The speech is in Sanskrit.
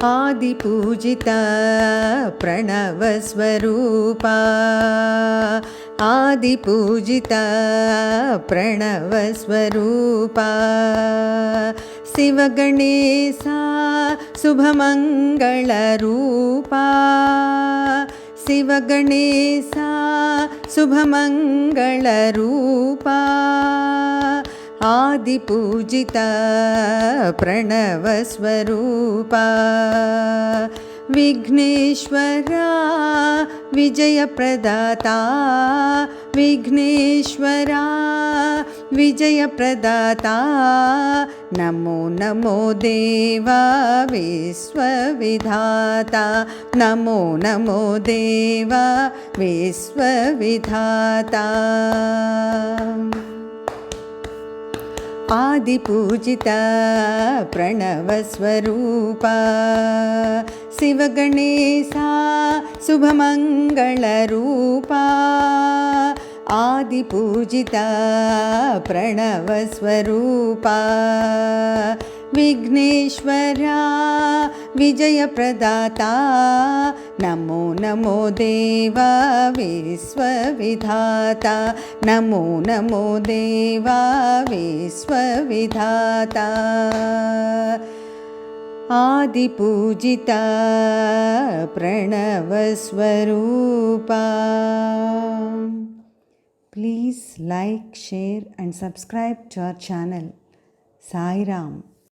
आदिपूजिता प्रणवस्वरूपा आदिपूजिता प्रणवस्वरूपा शिवगणेशा शुभमङ्गलरूपा शिवगणेशा शुभमङ्गलरूपा आदिपूजिता प्रणवस्वरूपा Vighneshwara विजयप्रदाता Vighneshwara विजयप्रदाता Namo Namo Deva विश्वविधाता Namo Namo Deva विश्वविधाता आदिपूजिता प्रणवस्वरूपा शिवगणेशा शुभमङ्गलरूपा आदिपूजिता प्रणवस्वरूपा Vighneshwara विजयप्रदाता Namo Namo Deva विश्वविधाता Namo Namo Deva विश्वविधाता आदिपूजिता प्रणवस्वरूपा Please like, share and subscribe to our channel. Sai Ram.